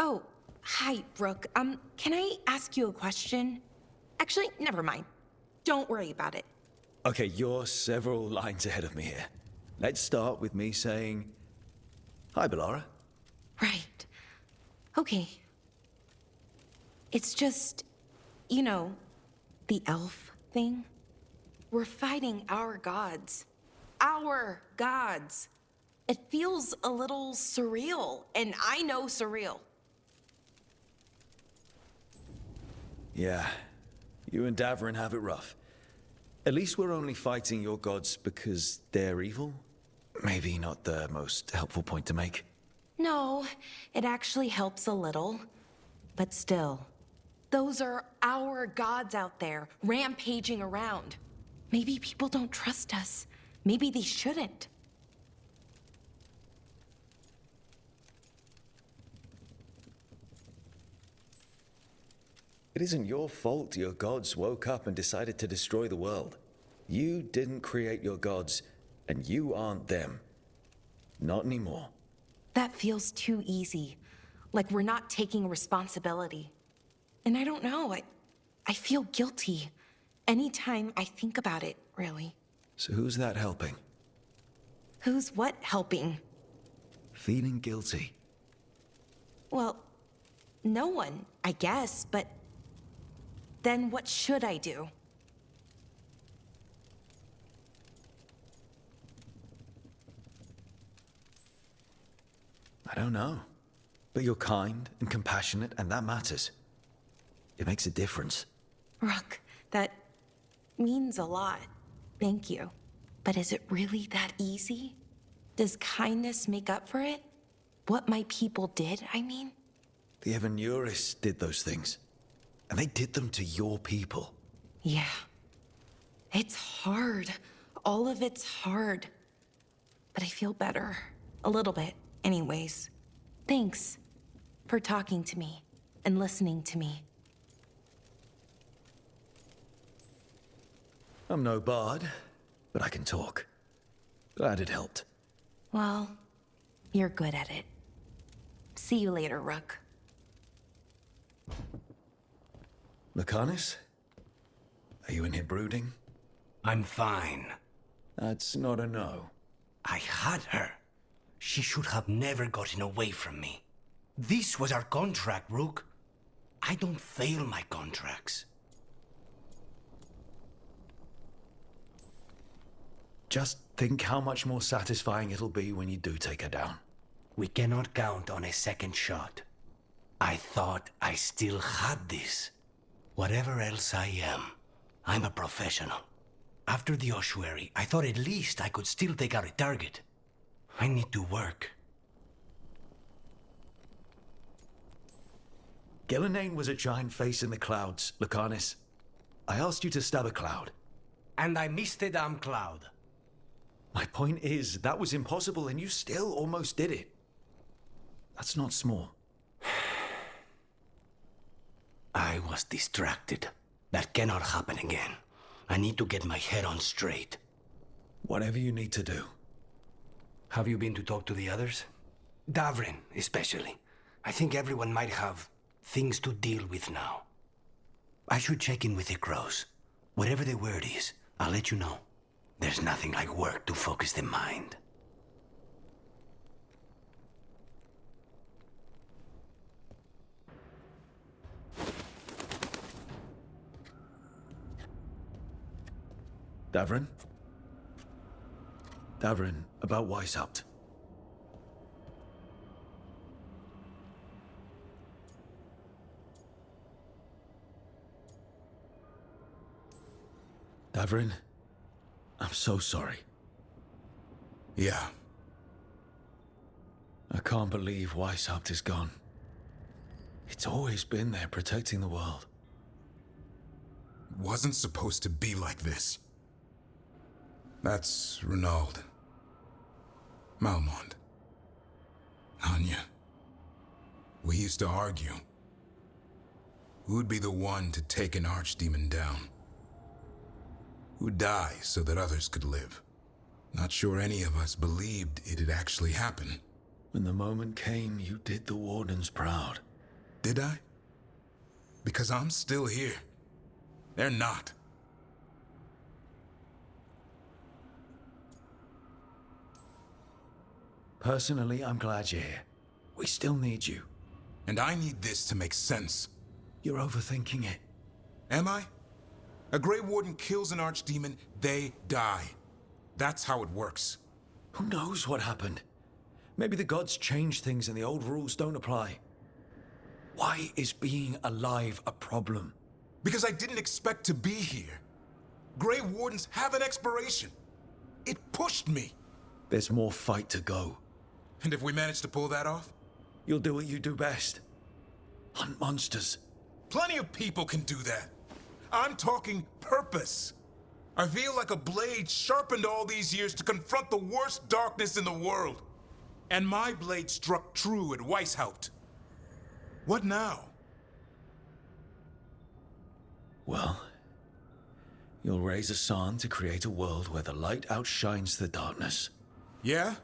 Oh, hi, Brooke. Can I ask you a question? Actually, never mind. Don't worry about it. Okay, you're several lines ahead of me here. Let's start with me saying, hi, Bellara. Right. Okay. It's just, you know, the elf thing. We're fighting our gods. Our gods. It feels a little surreal, and I know surreal. Yeah, you and Davrin have it rough. At least we're only fighting your gods because they're evil? Maybe not the most helpful point to make. No, it actually helps a little. But still, those are our gods out there, rampaging around. Maybe people don't trust us. Maybe they shouldn't. It isn't your fault your gods woke up and decided to destroy the world. You didn't create your gods, and you aren't them. Not anymore. That feels too easy. Like we're not taking responsibility. And I don't know, I feel guilty. Anytime I think about it, really. So who's that helping? Who's what helping? Feeling guilty. Well, no one, I guess, but then what should I do? I don't know. But you're kind and compassionate, and that matters. It makes a difference. Rook, that means a lot. Thank you. But is it really that easy? Does kindness make up for it? What my people did, I mean? The Evanuris did those things. And they did them to your people. Yeah. It's hard. All of it's hard. But I feel better. A little bit, anyways. Thanks for talking to me and listening to me. I'm no bard, but I can talk. Glad it helped. Well, you're good at it. See you later, Rook. Lucanus? Are you in here brooding? I'm fine. That's not a no. I had her. She should have never gotten away from me. This was our contract, Rook. I don't fail my contracts. Just think how much more satisfying it'll be when you do take her down. We cannot count on a second shot. I thought I still had this. Whatever else I am, I'm a professional. After the ossuary, I thought at least I could still take out a target. I need to work. Gillenane was a giant face in the clouds, Lucanus. I asked you to stab a cloud. And I missed the damn cloud. My point is, that was impossible and you still almost did it. That's not small. I was distracted. That cannot happen again. I need to get my head on straight. Whatever you need to do. Have you been to talk to the others? Davrin, especially. I think everyone might have things to deal with now. I should check in with the crows. Whatever the word is, I'll let you know. There's nothing like work to focus the mind. Davrin? Davrin, about Weishaupt. Davrin, I'm so sorry. Yeah. I can't believe Weishaupt is gone. It's always been there protecting the world. Wasn't supposed to be like this. That's Renaud. Malmond. Anya. We used to argue. Who'd be the one to take an archdemon down? Who'd die so that others could live? Not sure any of us believed it'd actually happen. When the moment came, you did the Wardens proud. Did I? Because I'm still here. They're not. Personally, I'm glad you're here. We still need you. And I need this to make sense. You're overthinking it. Am I? A Grey Warden kills an archdemon, they die. That's how it works. Who knows what happened? Maybe the gods changed things and the old rules don't apply. Why is being alive a problem? Because I didn't expect to be here. Grey Wardens have an expiration. It pushed me. There's more fight to go. And if we manage to pull that off? You'll do what you do best. Hunt monsters. Plenty of people can do that. I'm talking purpose. I feel like a blade sharpened all these years to confront the worst darkness in the world. And my blade struck true at Weishaupt. What now? Well, you'll raise a song to create a world where the light outshines the darkness. Yeah?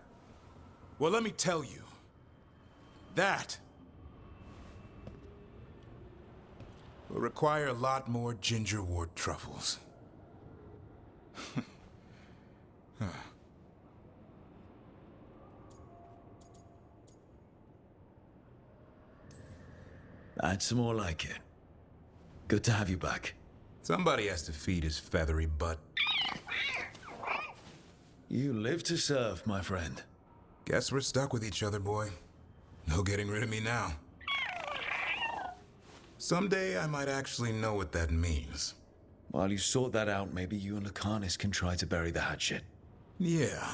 Well, let me tell you. That will require a lot more gingerwort truffles. That's more like it. Good to have you back. Somebody has to feed his feathery butt. You live to serve, my friend. Guess we're stuck with each other, boy. No getting rid of me now. Someday I might actually know what that means. While you sort that out, maybe you and Lucanus can try to bury the hatchet. Yeah,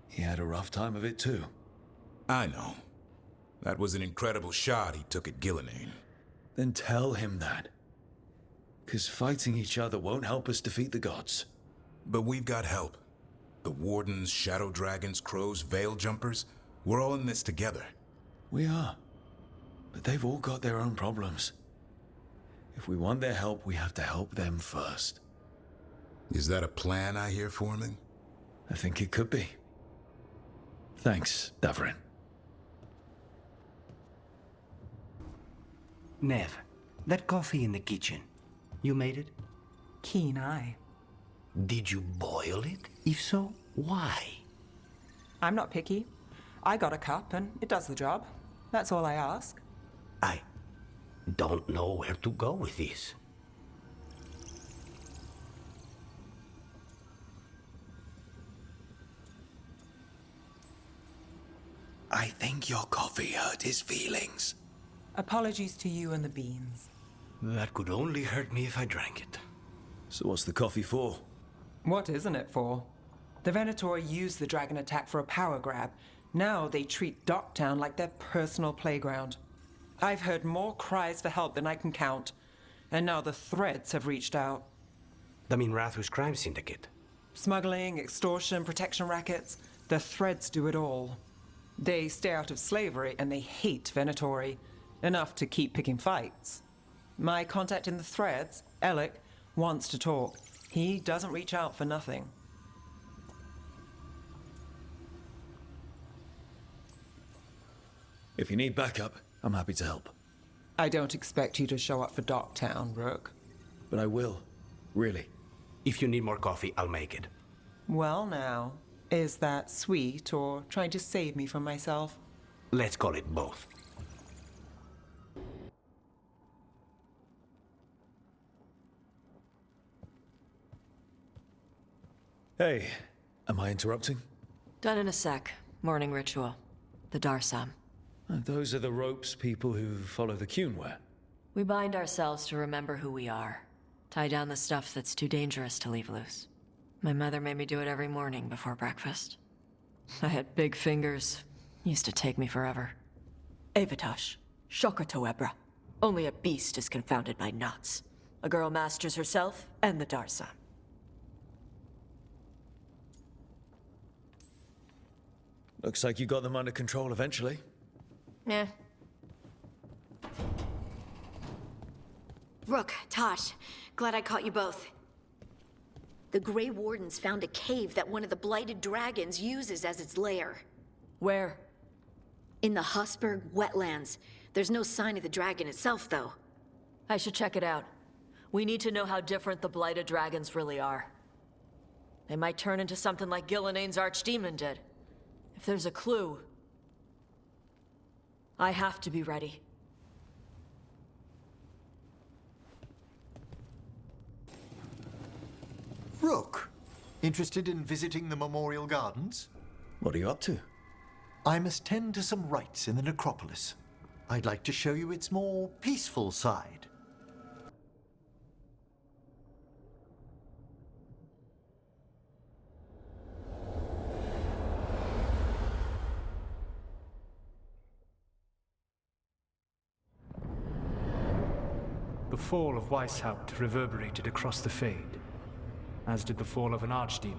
He had a rough time of it too. I know. That was an incredible shot he took at Gillenane. Then tell him that. 'Cause fighting each other won't help us defeat the gods. But we've got help. The Wardens, Shadow Dragons, Crows, Veil Jumpers, we're all in this together. We are. But they've all got their own problems. If we want their help, we have to help them first. Is that a plan I hear forming? I think it could be. Thanks, Davrin. Nev, that coffee in the kitchen, you made it? Keen eye. Did you boil it? If so, why? I'm not picky. I got a cup and it does the job. That's all I ask. I don't know where to go with this. I think your coffee hurt his feelings. Apologies to you and the beans. That could only hurt me if I drank it. So what's the coffee for? What isn't it for? The Venator used the dragon attack for a power grab. Now they treat Docktown like their personal playground. I've heard more cries for help than I can count. And now the Threads have reached out. The Minrathus crime syndicate. Smuggling, extortion, protection rackets. The Threads do it all. They stay out of slavery and they hate Venatori. Enough to keep picking fights. My contact in the Threads, Alec, wants to talk. He doesn't reach out for nothing. If you need backup, I'm happy to help. I don't expect you to show up for Docktown, Rook. But I will. Really. If you need more coffee, I'll make it. Well now, is that sweet or trying to save me from myself? Let's call it both. Hey, am I interrupting? Done in a sec. Morning ritual. The Darsam. Those are the ropes people who follow the Qun wear. We bind ourselves to remember who we are. Tie down the stuff that's too dangerous to leave loose. My mother made me do it every morning before breakfast. I had big fingers. Used to take me forever. Avatosh. Shokotoebra. Only a beast is confounded by knots. A girl masters herself and the Darsam. Looks like you got them under control eventually. Yeah. Rook, Tosh, glad I caught you both. The Grey Wardens found a cave that one of the Blighted Dragons uses as its lair. Where? In the Hussberg wetlands. There's no sign of the dragon itself, though. I should check it out. We need to know how different the blighted dragons really are. They might turn into something like Gillenane's archdemon did. If there's a clue, I have to be ready. Rook, interested in visiting the Memorial Gardens? What are you up to? I must tend to some rites in the necropolis. I'd like to show you its more peaceful side. The fall of Weishaupt reverberated across the Fade, as did the fall of an archdemon.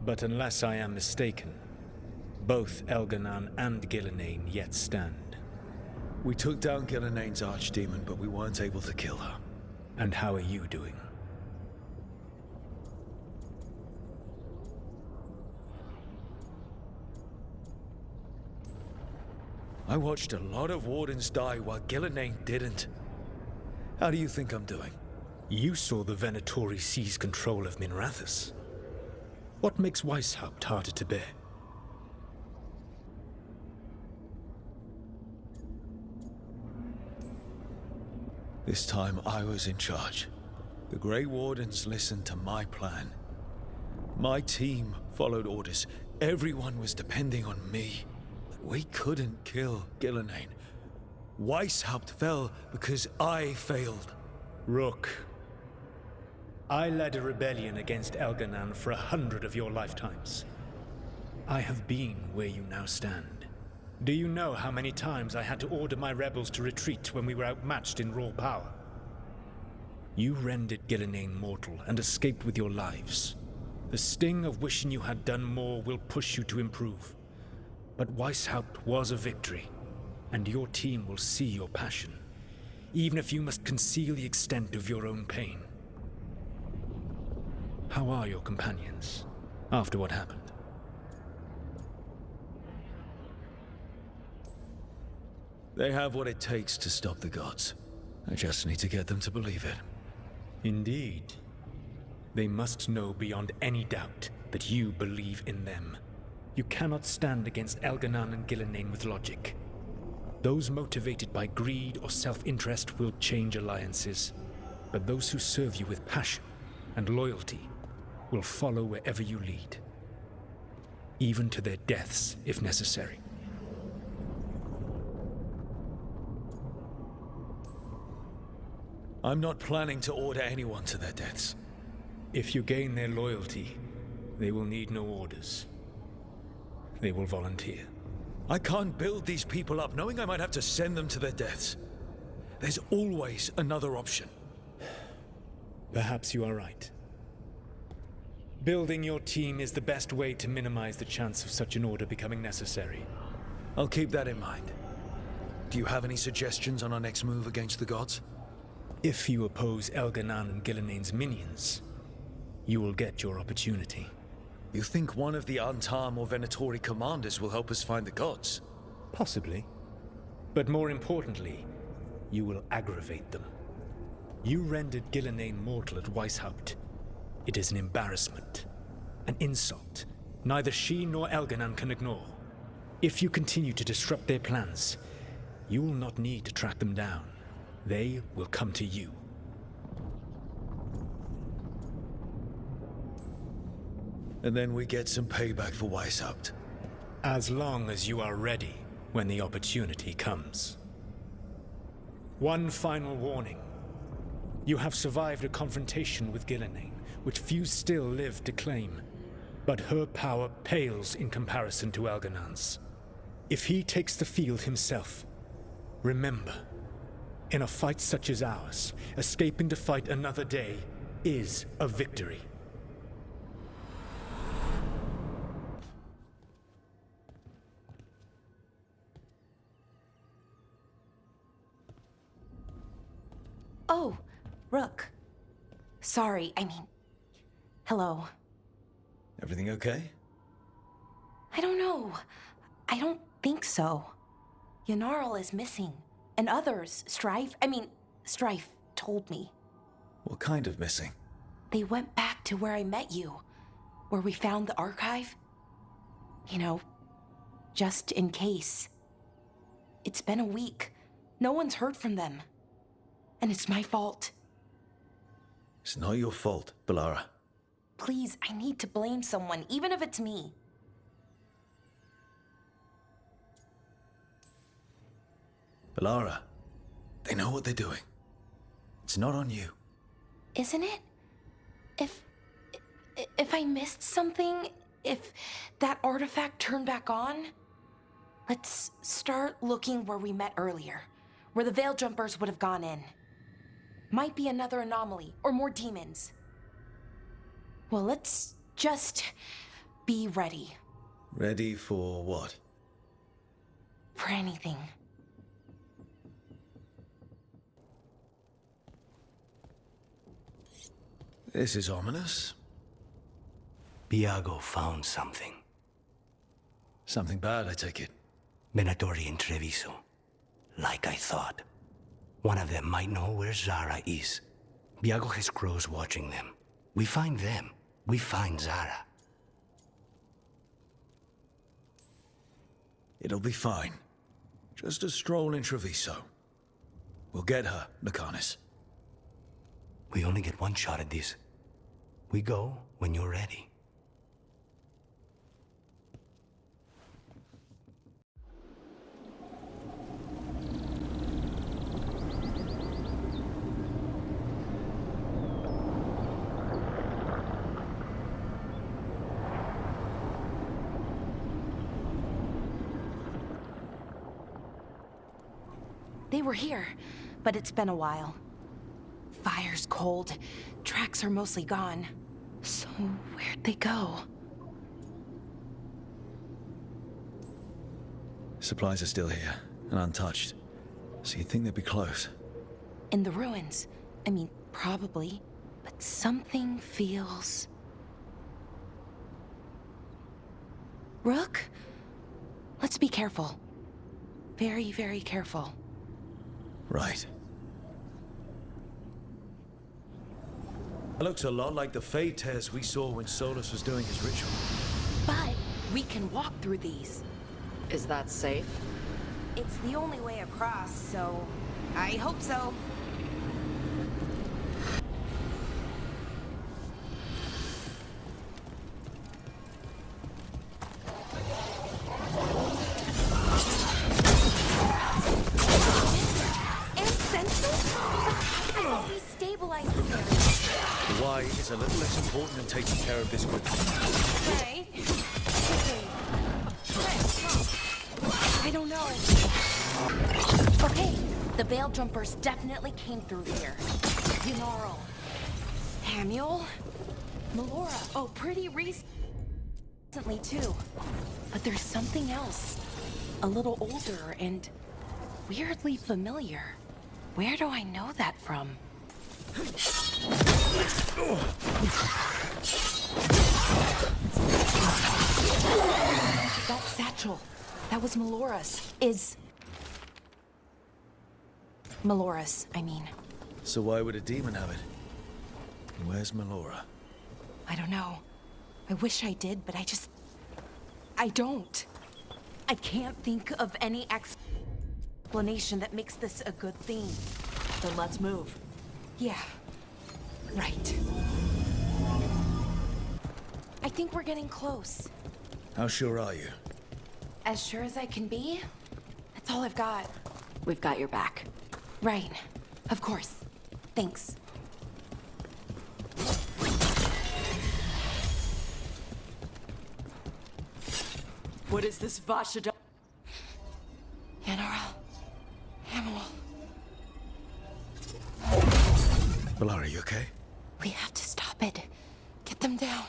But unless I am mistaken, both Elganan and Gillenane yet stand. We took down Gillenane's archdemon, but we weren't able to kill her. And how are you doing? I watched a lot of Wardens die while Gillenane didn't. How do you think I'm doing? You saw the Venatori seize control of Minrathous. What makes Weishaupt harder to bear? This time I was in charge. The Grey Wardens listened to my plan. My team followed orders. Everyone was depending on me. But we couldn't kill Gillenane. Weishaupt fell because I failed. Rook, I led a rebellion against Elganan for 100 of your lifetimes. I have been where you now stand. Do you know how many times I had to order my rebels to retreat when we were outmatched in raw power? You rendered Gillenane mortal and escaped with your lives. The sting of wishing you had done more will push you to improve. But Weishaupt was a victory, and your team will see your passion, even if you must conceal the extent of your own pain. How are your companions, after what happened? They have what it takes to stop the gods. I just need to get them to believe it. Indeed. They must know beyond any doubt that you believe in them. You cannot stand against Elganan and Gillenane with logic. Those motivated by greed or self-interest will change alliances, but those who serve you with passion and loyalty will follow wherever you lead, even to their deaths if necessary. I'm not planning to order anyone to their deaths. If you gain their loyalty, they will need no orders. They will volunteer. I can't build these people up knowing I might have to send them to their deaths. There's always another option. Perhaps you are right. Building your team is the best way to minimize the chance of such an order becoming necessary. I'll keep that in mind. Do you have any suggestions on our next move against the gods? If you oppose Elganan and Gillenane's minions, you will get your opportunity. You think one of the Antam or Venatori commanders will help us find the gods? Possibly. But more importantly, you will aggravate them. You rendered Gillenane mortal at Weishaupt. It is an embarrassment, an insult, neither she nor Elganan can ignore. If you continue to disrupt their plans, you will not need to track them down. They will come to you. And then we get some payback for Weishaupt. As long as you are ready when the opportunity comes. One final warning. You have survived a confrontation with Gillenane, which few still live to claim. But her power pales in comparison to Elganan's. If he takes the field himself, remember, in a fight such as ours, escaping to fight another day is a victory. Oh, Rook. Sorry, hello. Everything okay? I don't know. I don't think so. Yanarl is missing. And others, Strife told me. What kind of missing? They went back to where I met you, where we found the archive. You know, just in case. It's been a week. No one's heard from them. And it's my fault. It's not your fault, Bellara. Please, I need to blame someone, even if it's me. Bellara, they know what they're doing. It's not on you. Isn't it? If I missed something, if that artifact turned back on, let's start looking where we met earlier, where the Veil Jumpers would have gone in. Might be another anomaly, or more demons. Well, let's just be ready. Ready for what? For anything. This is ominous. Biago found something. Something bad, I take it. Venatori and Treviso. Like I thought. One of them might know where Zara is. Biago has crows watching them. We find them. We find Zara. It'll be fine. Just a stroll in Treviso. We'll get her, Nakanis. We only get one shot at this. We go when you're ready. They were here, but it's been a while. Fire's cold. Tracks are mostly gone. So where'd they go? Supplies are still here, and untouched. So you'd think they'd be close. In the ruins. I mean, probably. But something feels... Rook? Let's be careful. Very, very careful. Right. It looks a lot like the Fade tears we saw when Solus was doing his ritual. But we can walk through these. Is that safe? It's the only way across, so I hope so. Why is a little less important than taking care of this quickly. Okay. I don't know. Okay, the Veil Jumpers definitely came through here. Yanarl. Hamuel. Melora. Oh, pretty recently too. But there's something else. A little older and weirdly familiar. Where do I know that from? That satchel. That was Melora's. Melora's, I mean. So why would a demon have it? And where's Melora? I don't know. I wish I did, but I don't. I can't think of any explanation that makes this a good thing. Then let's move. Yeah. Right. I think we're getting close. How sure are you? As sure as I can be. That's all I've got. We've got your back. Right. Of course. Thanks. What is this Vashada? Yanarl. Hamuel. Bellara, you okay? We have to stop it. Get them down.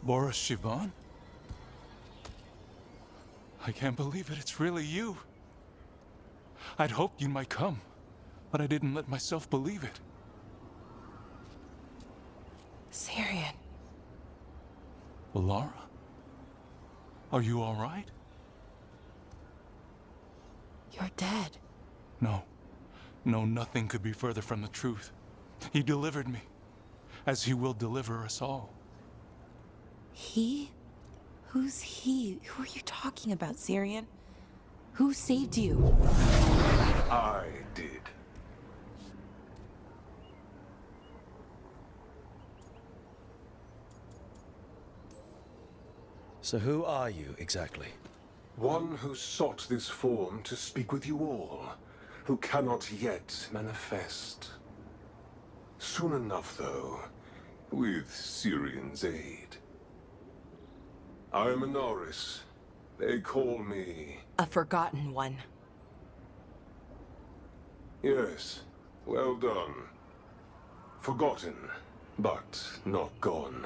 Boris Shivan? I can't believe it. It's really you. I'd hoped you might come, but I didn't let myself believe it. Syrian. Bellara? Are you all right? You're dead. No. No, nothing could be further from the truth. He delivered me, as he will deliver us all. He? Who's he? Who are you talking about, Syrian? Who saved you? I did. So who are you, exactly? One who sought this form to speak with you all, who cannot yet manifest. Soon enough, though, with Syrian's aid. I am a Norris. They call me... A forgotten one. Yes, well done. Forgotten, but not gone.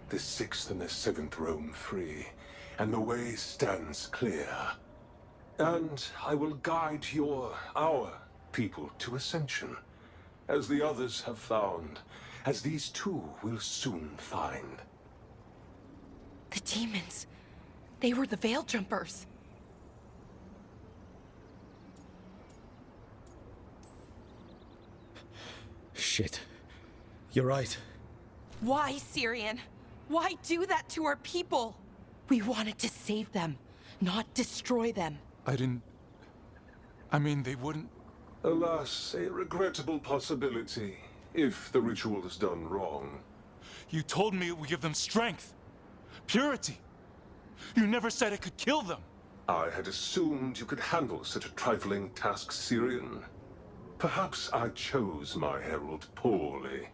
The 6th and the 7th roam free, and the way stands clear. And I will guide our people to ascension, as the others have found, as these two will soon find. The demons. They were the Veil Jumpers. Shit. You're right. Why, Syrian? Why do that to our people? We wanted to save them, not destroy them. I mean, they wouldn't... Alas, a regrettable possibility, if the ritual is done wrong. You told me it would give them strength, purity. You never said it could kill them. I had assumed you could handle such a trifling task, Syrian. Perhaps I chose my herald poorly.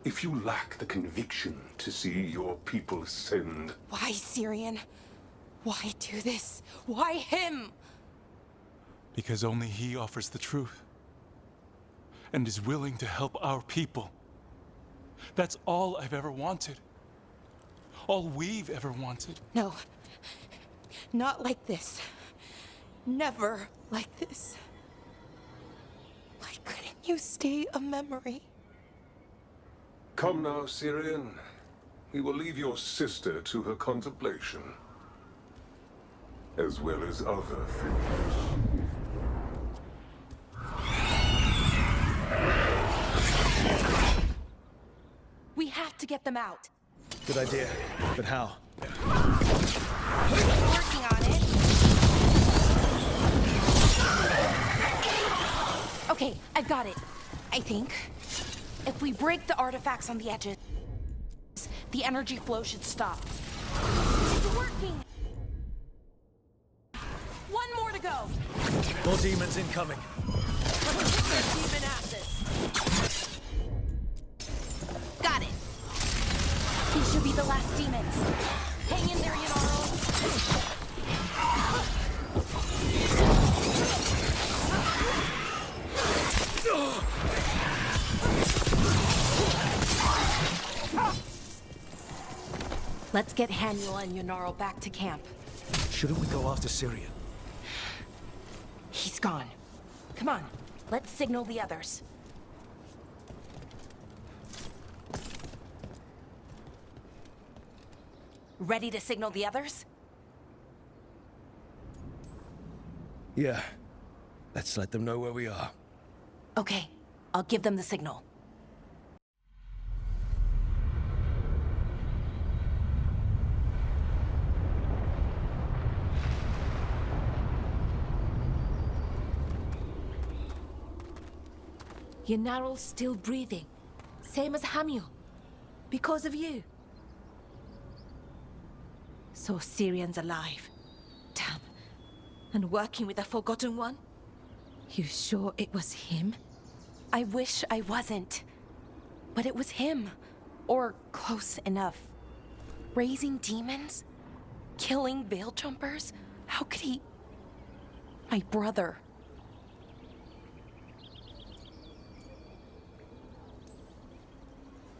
If you lack the conviction to see your people ascend... Why, Syrian? Why do this? Why him? Because only he offers the truth. And is willing to help our people. That's all I've ever wanted. All we've ever wanted. No. Not like this. Never like this. Why couldn't you stay a memory? Come now, Syrian. We will leave your sister to her contemplation. As well as other things. We have to get them out. Good idea. But how? Working on it. Okay, I've got it. I think. If we break the artifacts on the edges, the energy flow should stop. It's working! One more to go! More demons incoming. Let's hit their demon asses. Got it. These should be the last demons. Hang in there, Yanaro. Let's get Haniel and Yanaro back to camp. Shouldn't we go after Syrian? He's gone. Come on, let's signal the others. Ready to signal the others? Yeah. Let's let them know where we are. Okay, I'll give them the signal. Yanaro's still breathing. Same as Hamiel. Because of you. So Syrian's alive. Damn. And working with a Forgotten One? You sure it was him? I wish I wasn't. But it was him. Or close enough. Raising demons? Killing Veil Jumpers? How could he... My brother.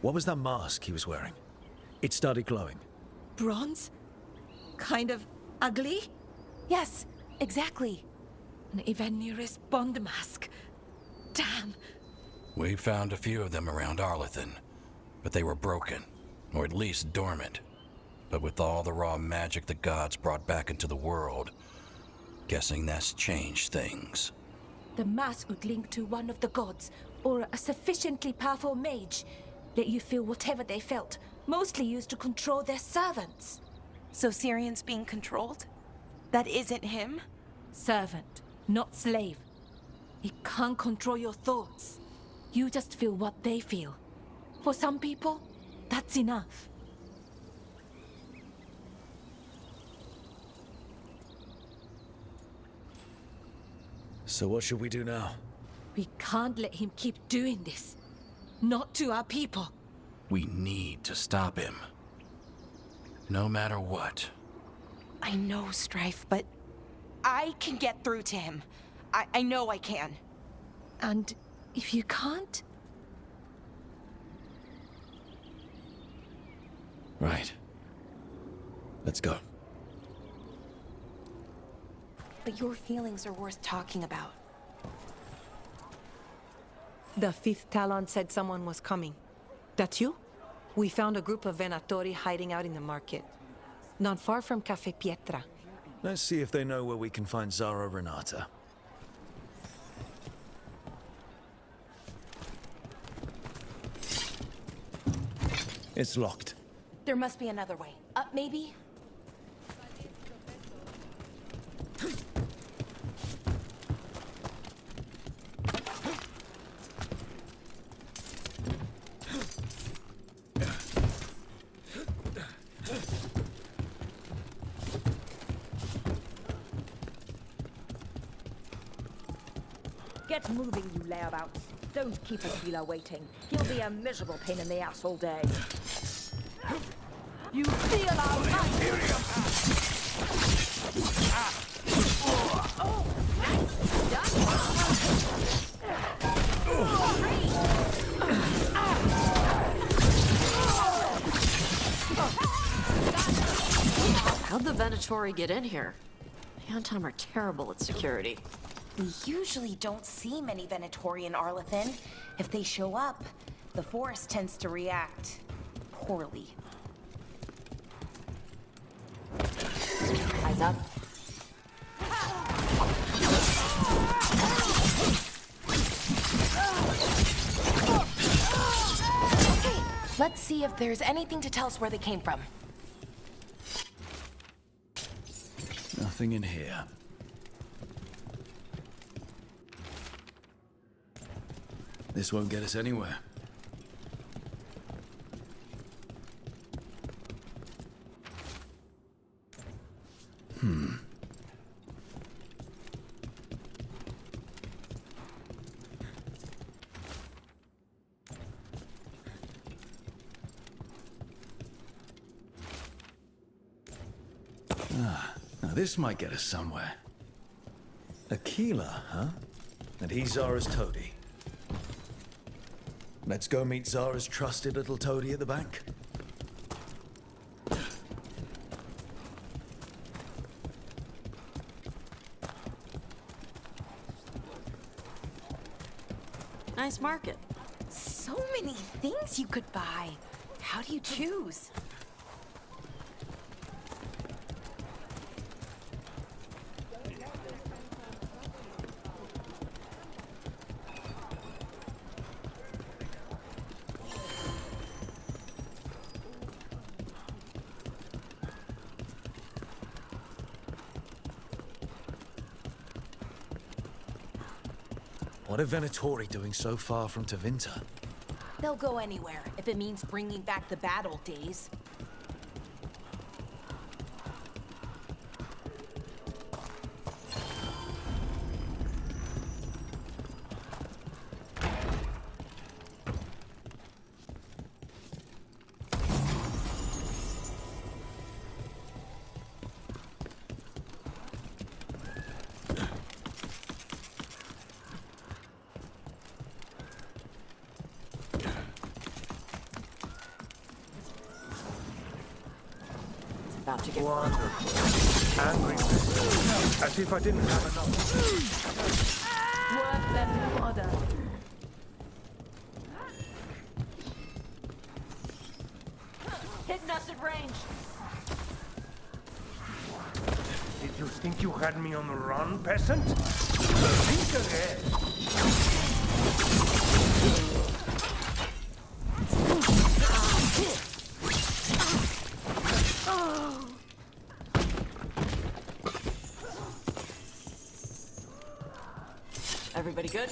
What was that mask he was wearing? It started glowing. Bronze? Kind of ugly? Yes, exactly. An Evaniris Bond mask. Damn. We found a few of them around Arlethan, but they were broken, or at least dormant. But with all the raw magic the gods brought back into the world, Guessing that's changed things. The mask would link to one of the gods, or a sufficiently powerful mage. Let you feel whatever they felt, mostly used to control their servants. So Syrian's being controlled? That isn't him? Servant, not slave. It can't control your thoughts. You just feel what they feel. For some people, that's enough. So what should we do now? We can't let him keep doing this. Not to our people. We need to stop him. No matter what. I know, Strife, but I can get through to him. I know I can. And if you can't? Right. Let's go. But your feelings are worth talking about. The fifth Talon said someone was coming. That you? We found a group of Venatori hiding out in the market. Not far from Cafe Pietra. Let's see if they know where we can find Zara Renata. It's locked. There must be another way. Up, maybe? Get moving, you layabouts. Don't keep a healer waiting. He'll be a miserable pain in the ass all day. You feel our might! Oh, How'd the Venatori get in here? The Anton are terrible at security. We usually don't see many Venatori in Arlethan. If they show up, the forest tends to react poorly. Eyes up. Okay, let's see if there's anything to tell us where they came from. Nothing in here. This won't get us anywhere. Now this might get us somewhere. Aquila, huh? And he's Zara's toady. Let's go meet Zara's trusted little toady at the bank. Nice market. So many things you could buy. How do you choose? What are Venatori doing so far from Tevinter? They'll go anywhere if it means bringing back the bad old days. About to get wonderful. Angry Mr. As if I didn't have enough. Work that new order. hitting us at range. Did you think you had me on the run, peasant? Think again. Everybody good?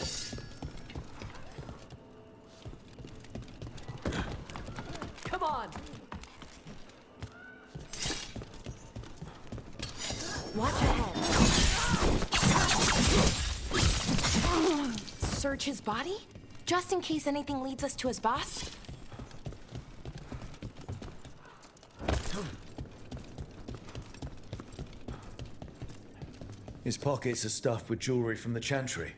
Come on! Watch ahead. Search his body? Just in case anything leads us to his boss? His pockets are stuffed with jewelry from the Chantry.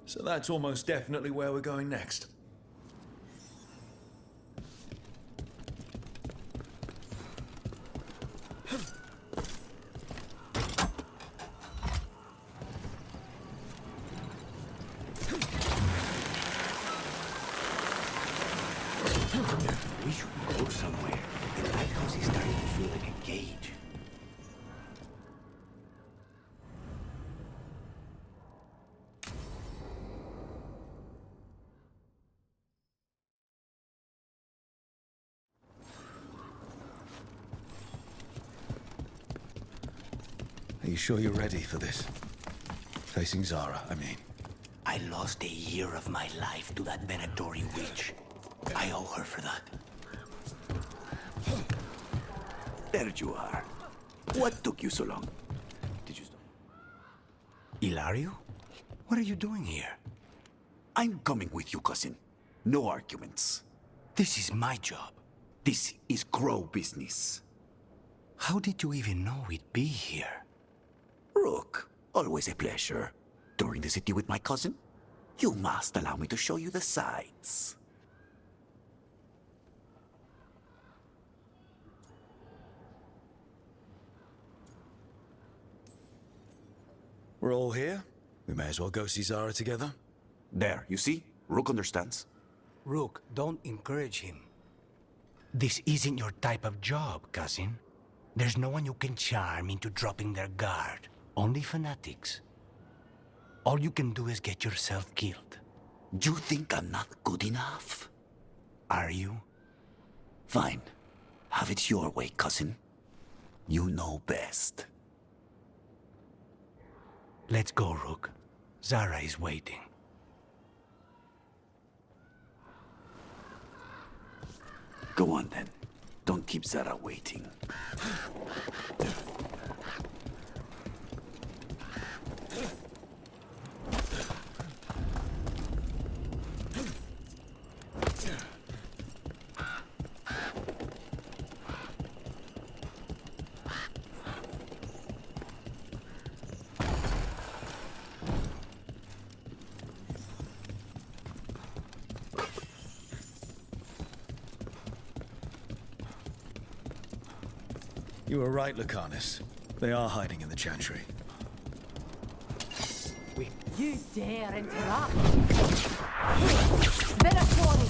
So that's almost definitely where we're going next. We should go somewhere. The lighthouse is starting to feel like a cage. Are you sure you're ready for this? Facing Zara, I mean. I lost a year of my life to that Venatori witch. I owe her for that. There you are. What took you so long? Did you stop? Ilario? What are you doing here? I'm coming with you, cousin. No arguments. This is my job. This is Crow business. How did you even know we'd be here? Rook, always a pleasure. Touring the city with my cousin? You must allow me to show you the sights. We're all here. We may as well go see Zara together. There, you see? Rook understands. Rook, don't encourage him. This isn't your type of job, cousin. There's no one you can charm into dropping their guard. Only fanatics. All you can do is get yourself killed. You think I'm not good enough? Are you? Fine. Have it your way, cousin. You know best. Let's go, Rook. Zara is waiting. Go on, then. Don't keep Zara waiting. You were right, Lucanus. They are hiding in the Chantry. You dare interrupt? Venatori,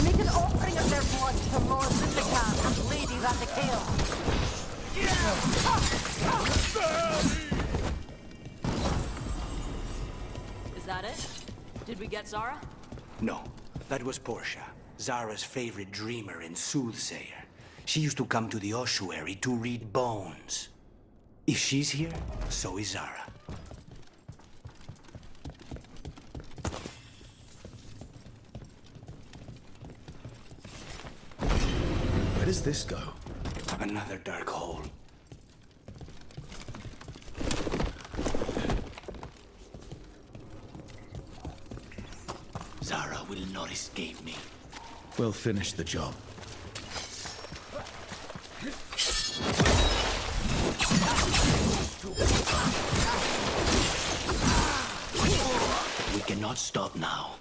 make an offering of their blood to Lord Lindekan and Lady Radicale. Is that it? Did we get Zara? No, that was Portia, Zara's favorite dreamer and soothsayer. She used to come to the ossuary to read bones. If she's here, so is Zara. Where does this go? Another dark hole. Zara will not escape me. We'll finish the job. We cannot stop now.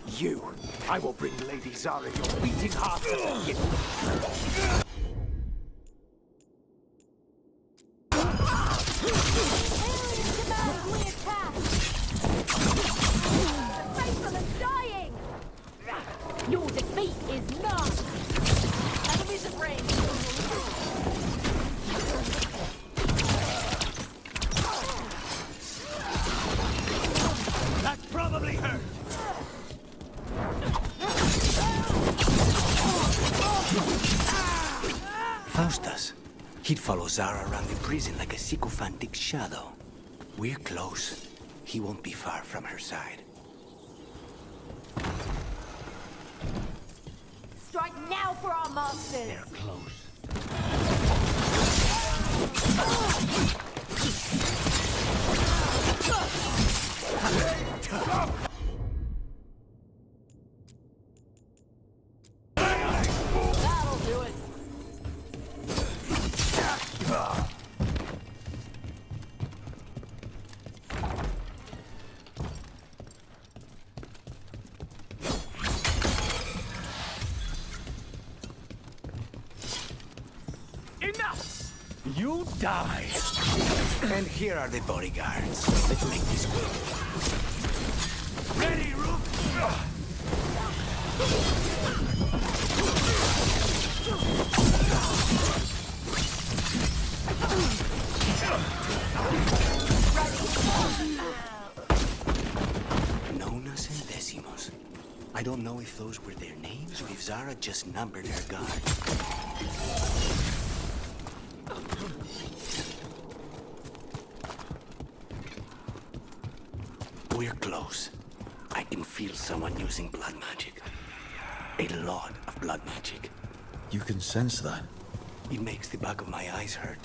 You! I will bring Lady Zara your beating heart as a gift. He'd follow Zara around the prison like a sycophantic shadow. We're close. He won't be far from her side. Strike now for our masters! They're close. That'll do it! Enough! You die! And here are the bodyguards. Let's make this quick. Ready, Rook! Nonas and Decimos. I don't know if those were their names or if Zara just numbered her guard. We're close. I can feel someone using blood magic. A lot of blood magic. You can sense that. It makes the back of my eyes hurt.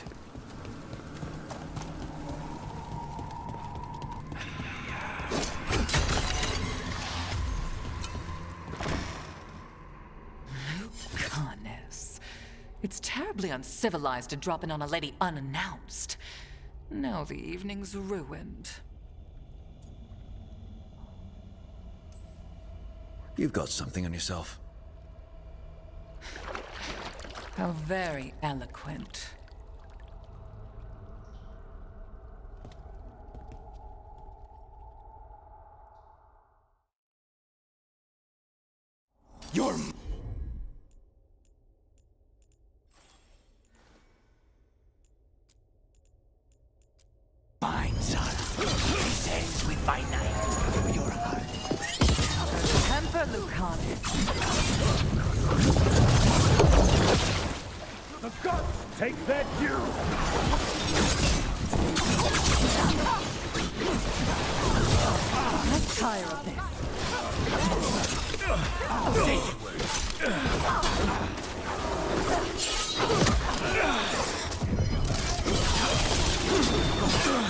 Lucanus. It's terribly uncivilized to drop in on a lady unannounced. Now the evening's ruined. You've got something on yourself. How very eloquent. You're... Fine, Zara. This ends with my knife through your heart. Temper, Lucanus. The gods take their due! I'm tired of this.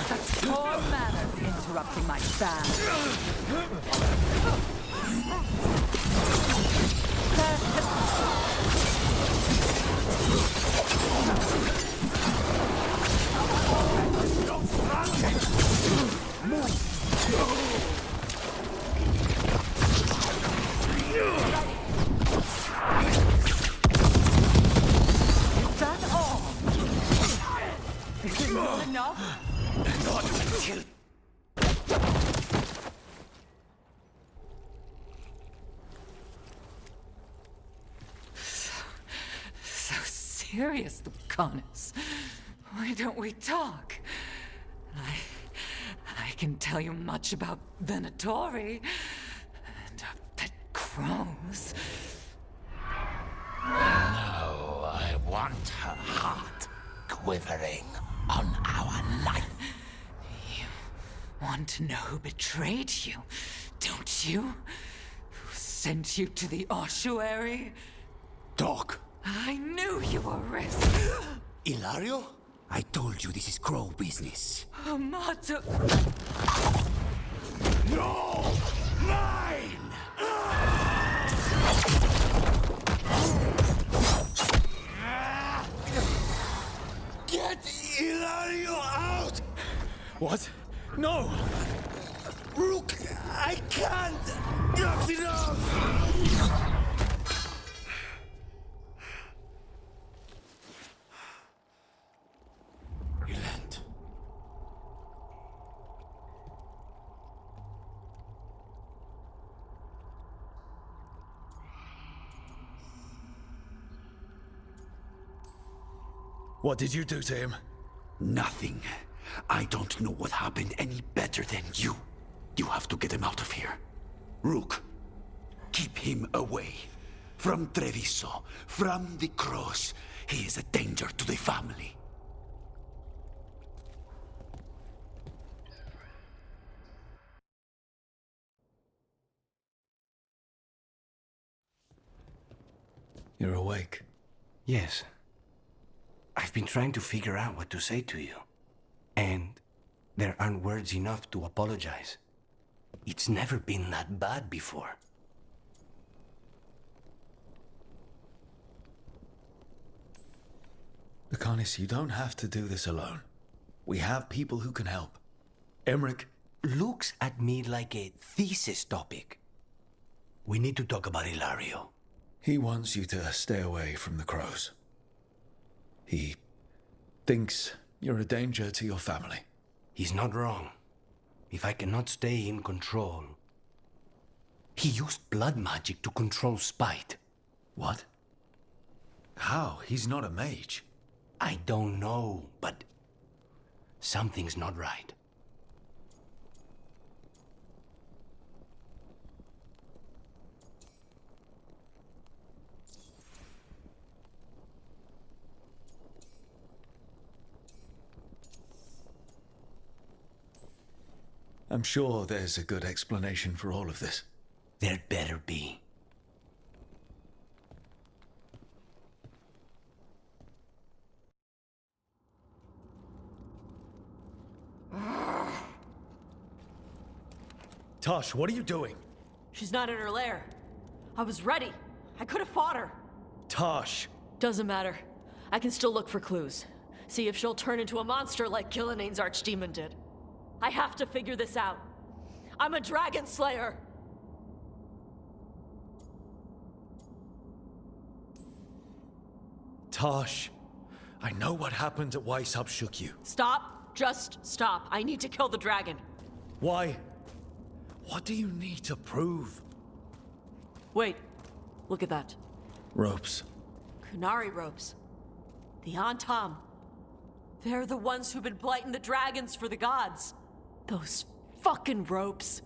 Such poor manners interrupting my fast. Is that all? Is it not enough? Not until... So serious, Lucanus. Why don't we talk? I can tell you much about Venatori and our pet crows. No, I want her heart quivering on our life. You want to know who betrayed you, don't you? Who sent you to the ossuary? Talk. I knew you were risk. Ilario? I told you this is crow business. Amato. No! Mine! Get Ilario out! What? No! Rook, I can't! Not enough! Relent. What did you do to him? Nothing. I don't know what happened any better than you. You have to get him out of here. Rook, keep him away. From Treviso, from the cross. He is a danger to the family. You're awake? Yes. I've been trying to figure out what to say to you. And there aren't words enough to apologize. It's never been that bad before. Lucanus, you don't have to do this alone. We have people who can help. Emmerich looks at me like a thesis topic. We need to talk about Ilario. He wants you to stay away from the crows. He thinks you're a danger to your family. He's not wrong. If I cannot stay in control... He used blood magic to control spite. What? How? He's not a mage. I don't know, but something's not right. I'm sure there's a good explanation for all of this. There better be. Tosh, what are you doing? She's not in her lair. I was ready. I could have fought her. Tosh! Doesn't matter. I can still look for clues. See if she'll turn into a monster like Gillian's archdemon did. I have to figure this out. I'm a dragon slayer. Tosh, I know what happened at Weishaupt shook you. Stop. Just stop. I need to kill the dragon. Why? What do you need to prove? Wait. Look at that. Ropes. Kunari ropes. The Antam. They're the ones who've been blighting the dragons for the gods. Those fucking ropes.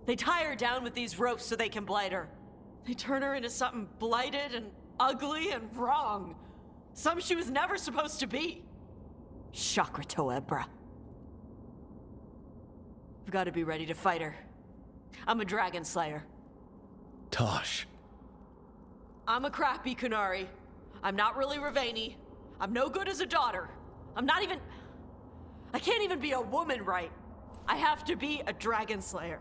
They tie her down with these ropes so they can blight her. They turn her into something blighted and ugly and wrong. Some she was never supposed to be. Chakra Toebra. I've got to be ready to fight her. I'm a dragon slayer. Tosh. I'm a crappy Kunari. I'm not really Ravani. I'm no good as a daughter. I'm not even... I can't even be a woman right. I have to be a dragon slayer.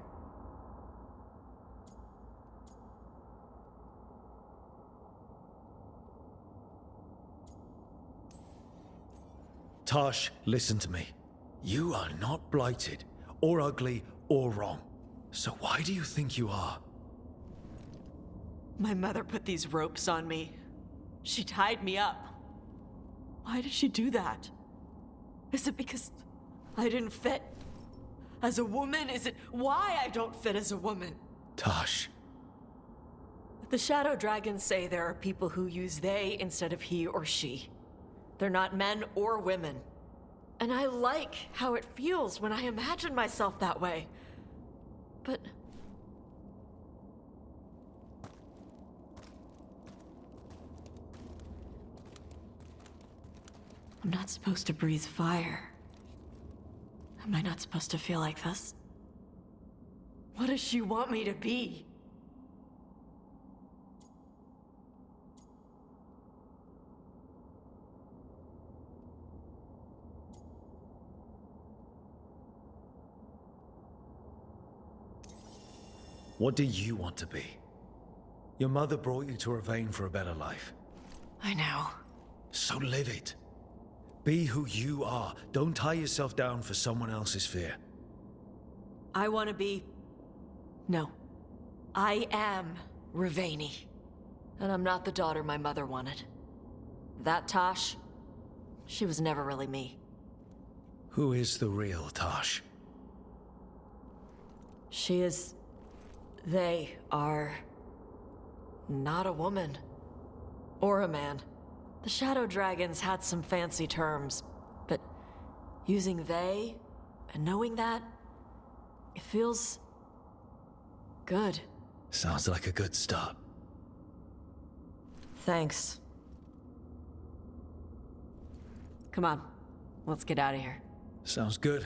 Tosh, listen to me. You are not blighted, or ugly, or wrong. So why do you think you are? My mother put these ropes on me. She tied me up. Why did she do that? Is it because I didn't fit as a woman? Is it why I don't fit as a woman? Tosh. The Shadow Dragons say there are people who use they instead of he or she. They're not men or women. And I like how it feels when I imagine myself that way. But... I'm not supposed to breathe fire. Am I not supposed to feel like this? What does she want me to be? What do you want to be? Your mother brought you to Ravane for a better life. I know. So live it. Be who you are. Don't tie yourself down for someone else's fear. I want to be... No. I am Ravani. And I'm not the daughter my mother wanted. That Tosh, she was never really me. Who is the real Tosh? She is... They are... not a woman. Or a man. The Shadow Dragons had some fancy terms, but using they and knowing that, it feels... good. Sounds like a good start. Thanks. Come on, let's get out of here. Sounds good.